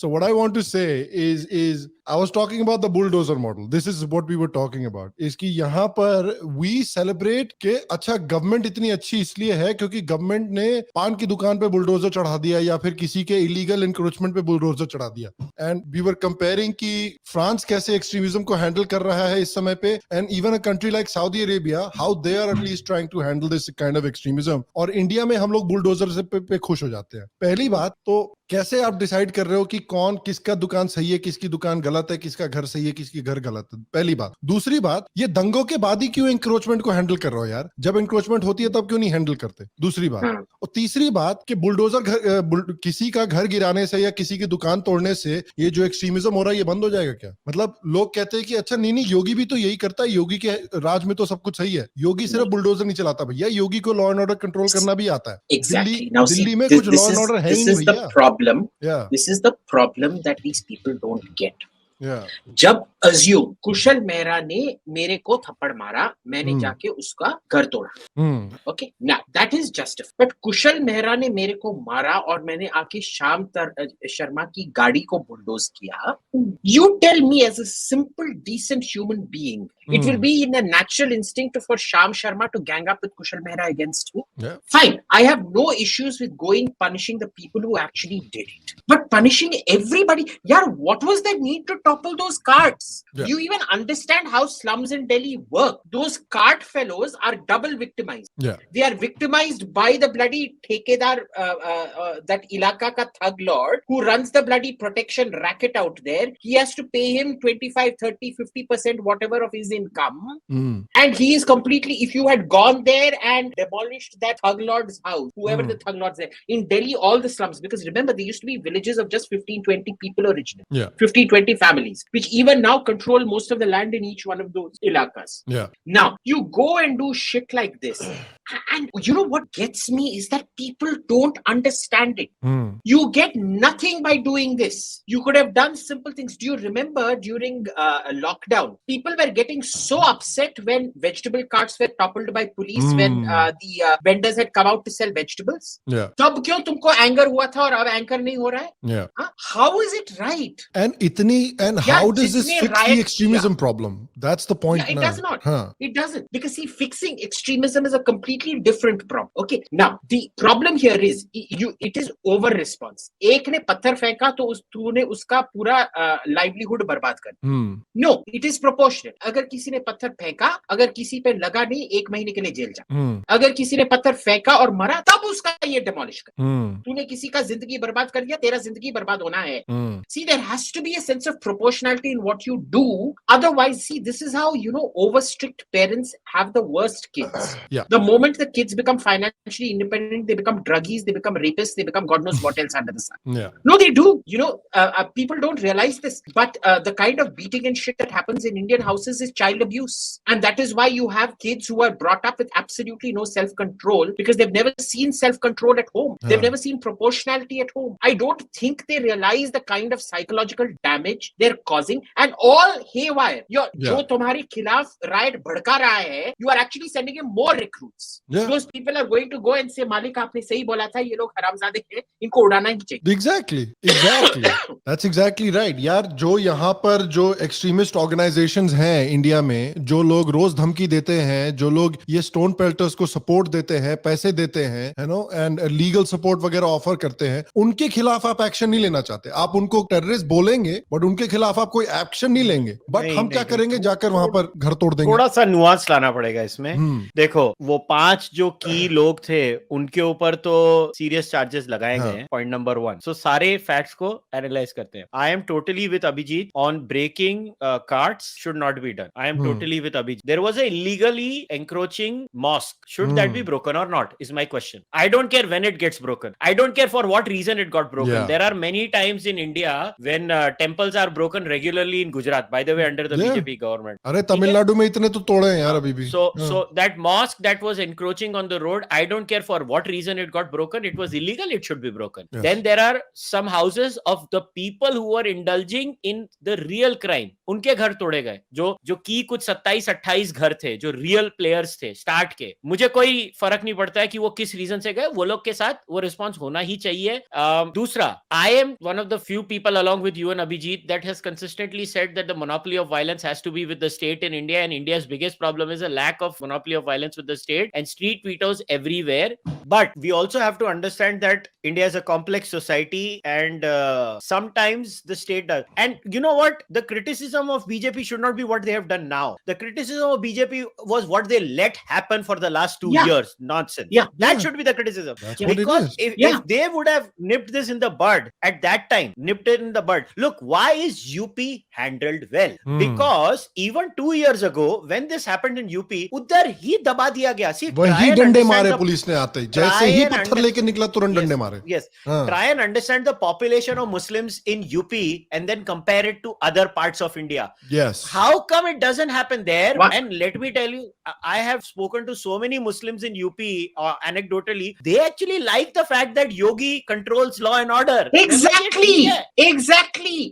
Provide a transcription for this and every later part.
So what I want to say is I was talking about the bulldozer model. This is what we were talking about. इसकी यहाँ पर we celebrate के अच्छा government इतनी अच्छी इसलिए है क्योंकि गवर्नमेंट ने पान की दुकान पे बुलडोजर चढ़ा दिया या फिर किसी के इलीगल इंक्रोचमेंट पे बुलडोजर चढ़ा दिया. एंड वी वर कंपेयरिंग कि फ्रांस कैसे एक्सट्रीमिज्म को हैंडल कर रहा है इस समय पे, and even a country like Saudi Arabia how they are at least trying to handle this kind of extremism. और इंडिया में हम लोग बुलडोजर से पे खुश हो जाते हैं. पहली बात तो कैसे आप डिसाइड कर रहे हो कि कौन किसका दुकान सही है, किसकी दुकान गलत है, किसका घर सही है, किसकी घर गलत है. पहली बात. दूसरी बात, ये दंगों के बाद ही क्यों इंक्रोचमेंट को हैंडल कर रहे हो यार? जब इंक्रोचमेंट होती है तब क्यों नहीं हैंडल करते? दूसरी बात. और तीसरी बात कि बुलडोजर किसी का घर गिराने से या किसी की दुकान तोड़ने से ये जो एक्सट्रीमिज्म हो रहा है ये बंद हो जाएगा क्या? मतलब लोग कहते हैं कि अच्छा नहीं योगी भी तो यही करता है, योगी के राज में तो सब कुछ सही है. योगी सिर्फ बुलडोजर नहीं चलाता भैया, योगी को लॉ एंड ऑर्डर कंट्रोल करना भी आता है. दिल्ली में कुछ लॉ एंड ऑर्डर है ही नहीं भैया. This is the problem that these people don't get. Yeah. जब assume कुशल मेहरा ने मेरे को थप्पड़ मारा, मैंने जाके उसका घर तोड़ा. Okay, now that is justified. But कुशल मेहरा ने मेरे को मारा और मैंने आके श्याम शर्मा की गाड़ी को बुलडोज किया. You tell me as a simple decent human being, it will be in a natural instinct for Sham Sharma to gang up with Kushal Mehra against me. Yeah. Fine, I have no issues with going punishing the people who actually did it. But punishing everybody, yeah, what was the need to topple those carts? Yeah. You even understand how slums in Delhi work? Those cart fellows are double victimized. Yeah. They are victimized by the bloody thekedar, that ilaka ka thug lord who runs the bloody protection racket out there. He has to pay him 25, 30, 50% whatever of his income. And he is completely, if you had gone there and demolished that thug lord's house, whoever the thug lord's there, in Delhi, all the slums, because remember, there used to be villages of just 15, 20 people originally. Yeah. 15, 20 families, which even now control most of the land in each one of those ilakas. Yeah. Now, you go and do shit like this. And you know what gets me is that people don't understand it. You get nothing by doing this. You could have done simple things. Do you remember during lockdown, people were getting so upset when vegetable carts were toppled by police when the vendors had come out to sell vegetables? Yeah. तब क्यों तुमको anger हुआ था और अब anger नहीं हो रहा है? Yeah. Huh? How is it right? And how does this fix the extremism problem? That's the point. Yeah, it does not. It doesn't. Because see, fixing extremism is a completely different problem. Okay. Now, the problem here is it is over response. एक ने पत्थर फेंका तो तूने उसका पूरा livelihood बर्बाद कर दिया. No, it is proportionate. अगर किसी ने पत्थर फेंका, अगर किसी पे लगा नहीं, 1 महीने के लिए जेल जा. अगर किसी ने पत्थर फेंका और मरा, तब उसका ये demolish कर. तूने किसी का जिंदगी बर्बाद कर दिया, तेरा जिंदगी बर्बाद होना है. See, there has to be a sense of proportionality in what you do. Otherwise, see, this is how, over strict parents have the worst kids. Yeah. The moment the kids become financially independent, they become druggies, they become rapists, they become God knows what else under the sun. Yeah. No, they do. People don't realize this. But the kind of beating and shit that happens in Indian houses is child abuse. And that is why you have kids who are brought up with absolutely no self-control because they've never seen self-control at home. They've never seen proportionality at home. I don't think they realize the kind of psychological damage they're causing and all haywire. जो तुम्हारे खिलाफ riot भड़का रहा है, you are actually sending in more recruits. Yeah. Those people are going to go and say, मालिक आपने सही बोला था, ये लोग हरामजादे हैं, इनको उड़ाना ही चाहिए. Exactly. That's exactly right. यार जो यहाँ पर जो extremist organizations हैं इंडिया में, जो लोग रोज धमकी देते हैं, जो लोग ये stone pelters को support देते हैं, पैसे देते हैं, and legal support वगैरह ऑफर करते हैं, उनके खिलाफ आप एक्शन नहीं लेना चाहते. आप उनको टेररिस्ट बोलेंगे बट उनके खिलाफ आप कोई एक्शन नहीं लेंगे. बट हम क्या करेंगे, जाकर वहां पर घर तोड़ देंगे. थोड़ा सा नुआंस लाना पड़ेगा इसमें. देखो, वो 5 जो की लोग थे उनके ऊपर तो सीरियस चार्जेस लगाए गए हैं. Point number 1. सो सारे फैक्ट्स को एनालाइज करते हैं. I am totally with Abhijit on breaking carts should not be done. I am totally with Abhijit. There was a illegally encroaching mosque. Should that be broken or not is my question. I don't care when it gets broken. I don't care for what reason it got broken. There are many times in India when temples are broken regularly in Gujarat, by the way, under the BJP government. अरे तमिलनाडु में इतने तो तोड़े हैं यार अभी भी. So that mosque that was encroaching encroaching on the road. I don't care for what reason it got broken. It was illegal. It should be broken. Yes. Then there are some houses of the people who were indulging in the real crime. उनके घर तोड़े गए. जो की कुछ 27-28 घर थे, जो real players थे स्टार्ट के. मुझे कोई फर्क नहीं पड़ता है कि वो किस रीजन से गए. वो लोग के साथ वो रिस्पॉन्स होना ही चाहिए. दूसरा, I am one of the few people along with you and Abhijit that has consistently said that the monopoly of violence has to be with the state in India, and India's biggest problem is a lack of monopoly of violence with the state and street vetoes everywhere. But we also have to understand that India is a complex society, and sometimes the state does. And you know what? The criticism of BJP should not be what they have done now. The criticism of BJP was what they let happen for the last 2 years. Nonsense. That should be the criticism. That's what because it is. if they would have nipped this in the bud at that time, nipped it in the bud. Look, why is UP handled well? Because even 2 years ago, when this happened in UP, उधर ही दबा दिया गया. See, वही डंडे मारे police ने आते ही, जैसे ही पत्थर लेके निकला तुरंत डंडे मारे. Yes. Try and understand the population of Muslims in UP and then compare it to other parts of India. Yes. How come it doesn't happen there? What? And let me tell you, I have spoken to so many Muslims in UP, anecdotally, they actually like the fact that Yogi controls law and order. Exactly.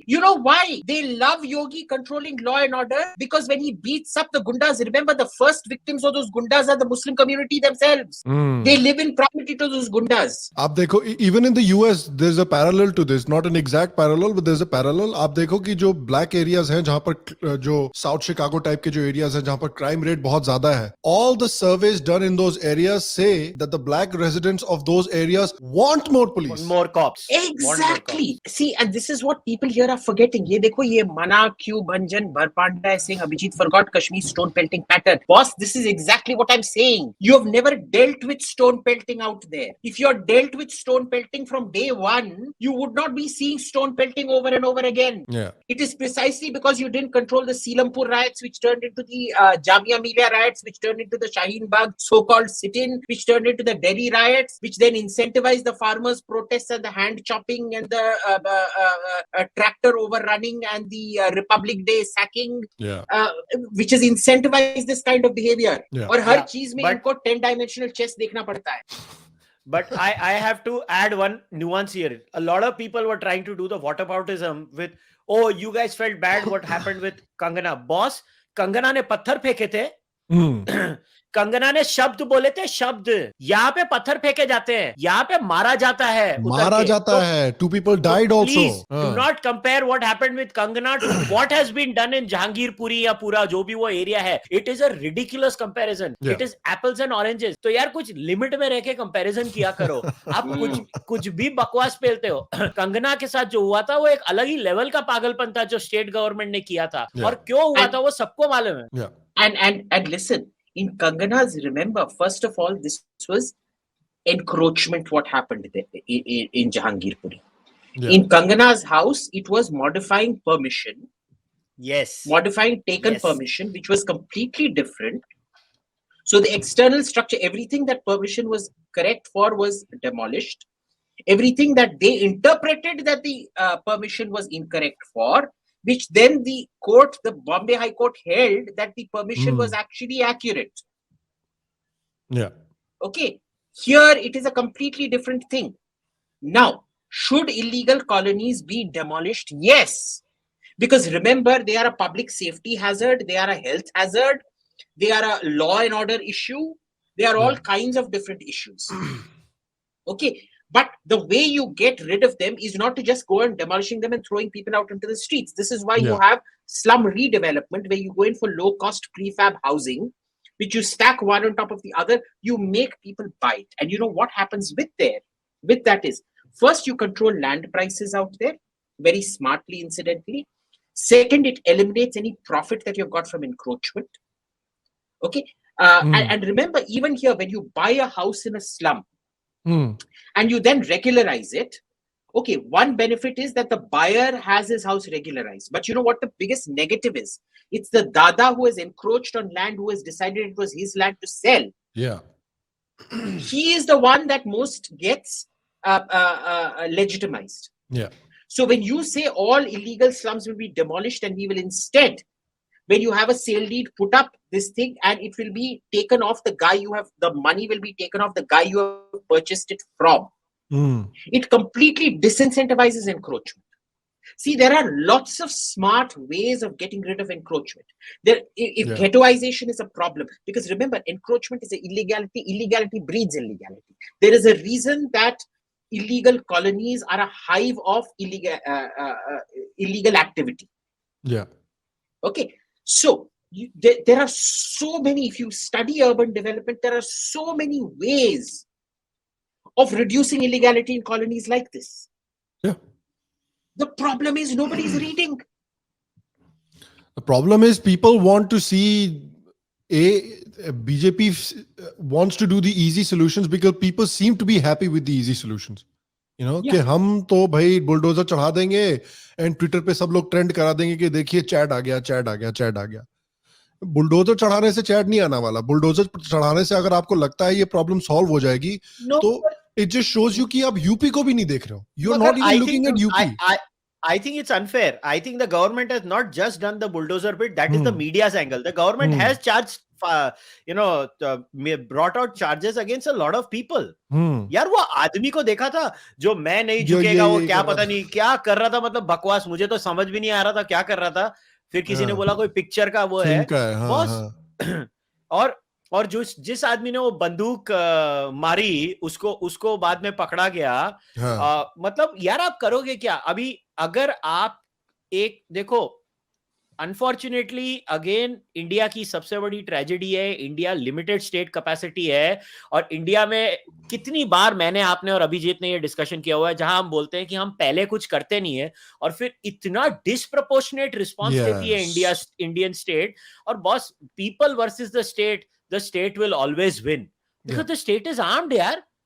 You know why they love Yogi controlling law and order? Because when he beats up the gundas, remember the first victims of those gundas are the Muslim community themselves. They live in proximity to those gundas. आप देखो, even in the US, there's a parallel to this. Not an exact parallel, but there's a parallel. आप देखो कि जो black areas हैं, जहाँ पर जो South Chicago type के जो areas हैं, जहाँ पर crime rate बहुत ज़्यादा है, all the surveys done in those areas say that the black residents of those areas want more police. More cops. Exactly. See, and this is what people here are forgetting. ये देखो, ये Mana, Q, Bhanjan, Bharpanda is saying Abhijit forgot Kashmir stone pelting pattern. Boss, this is exactly what I'm saying. You have never dealt with stone pelting out there. If you're dealt with stone pelting from day one, you would not be seeing stone pelting over and over again. Yeah. It is precisely because you didn't control the Seelampur riots, which turned into the Jamia Millia riots, which turned into the Shaheen Bagh so-called sit-in, which turned into the Delhi riots, which then incentivized the farmers' protests and the hand chopping and the tractor overrunning and the Republic Day sacking, which has incentivized this kind of behavior. और हर चीज में इनको 10-dimensional chess देखना पड़ता है. But I have to add one nuance here. A lot of people were trying to do the whataboutism with, oh, you guys felt bad what happened with Kangana. Boss, Kangana ने पत्थर फेंके थे. कंगना ने शब्द बोले थे. शब्द यहाँ पे पत्थर फेंके जाते हैं, यहाँ पे मारा जाता है. 2 people died also. Please do not compare what happened with Kangana to what has been done in Jahangirpuri या पूरा जो भी वो एरिया है. It is a ridiculous comparison. It is apples and oranges. तो यार कुछ लिमिट में रह के कंपैरिजन किया करो. आप कुछ भी बकवास पेलते हो. कंगना के साथ जो हुआ था वो एक अलग ही लेवल का पागलपन था जो स्टेट गवर्नमेंट ने किया था. और क्यों हुआ था वो सबको मालूम है. And listen, in Kangana's, remember, first of all, this was encroachment what happened there in Jahangirpuri. In Kangana's house, it was modifying permission. Yes. Modifying taken permission, which was completely different. So the external structure, everything that permission was correct for was demolished. Everything that they interpreted that the permission was incorrect for, which then the court, the Bombay High Court, held that the permission was actually accurate. Yeah. Okay. Here it is a completely different thing. Now, should illegal colonies be demolished? Yes. Because remember, they are a public safety hazard. They are a health hazard. They are a law and order issue. They are all kinds of different issues. Okay. But the way you get rid of them is not to just go and demolishing them and throwing people out into the streets. This is why you have slum redevelopment, where you go in for low-cost prefab housing, which you stack one on top of the other. You make people bite. And you know what happens with that is, first, you control land prices out there, very smartly, incidentally. Second, it eliminates any profit that you've got from encroachment. Okay. And remember, even here, when you buy a house in a slum, and you then regularize it, okay, one benefit is that the buyer has his house regularized. But you know what the biggest negative is? It's the Dada who has encroached on land, who has decided it was his land to sell. Yeah. He is the one that most gets legitimized. Yeah. So when you say all illegal slums will be demolished and we will instead, when you have a sale deed, put up this thing and it will be taken off the guy the money will be taken off the guy you have purchased it from. It completely disincentivizes encroachment. See, there are lots of smart ways of getting rid of encroachment. If ghettoization is a problem, because remember, encroachment is an illegality. Illegality breeds illegality. There is a reason that illegal colonies are a hive of illegal activity. Yeah. Okay. So there are so many. If you study urban development, there are so many ways of reducing illegality in colonies like this. Yeah. The problem is nobody's reading. The problem is people want to see BJP wants to do the easy solutions because people seem to be happy with the easy solutions. You know, कि हम तो भाई bulldozer चढ़ा देंगे and Twitter पे सब लोग trend करा देंगे कि देखिए चैट आ गया. बुलडोजर चढ़ाने से चैट नहीं आना वाला. बुलडोजर चढ़ाने से अगर आपको लगता है ये प्रॉब्लम सॉल्व हो जाएगी तो it just shows you कि आप यूपी को भी नहीं देख रहे हो. You're not even looking at UP. I think it's unfair. I think the government has not just done the bulldozer bit. That is the media's angle. The government has charged, brought out charges against a lot of people. यार वो आदमी को देखा था जो मैं नहीं झुकेगा वो क्या पता नहीं क्या कर रहा था. मतलब बकवास. मुझे तो समझ भी नहीं आ रहा था क्या कर रहा था. फिर किसी ने बोला कोई पिक्चर का वो है बॉस. और जिस आदमी ने वो बंदूक मारी उसको बाद में पकड़ा गया. मतलब यार आप करोगे क्या अभी. अगर आप एक देखो अनफॉर्चुनेटली अगेन इंडिया की सबसे बड़ी ट्रेजेडी है. इंडिया लिमिटेड स्टेट कैपेसिटी है और इंडिया में कितनी बार मैंने आपने और अभिजीत ने ये डिस्कशन किया हुआ है जहां हम बोलते हैं कि हम पहले कुछ करते नहीं है और फिर इतना डिस्प्रपोर्शनेट रिस्पॉन्स देती है इंडियन स्टेट. और boss people versus the state will always win because the state is armed यार.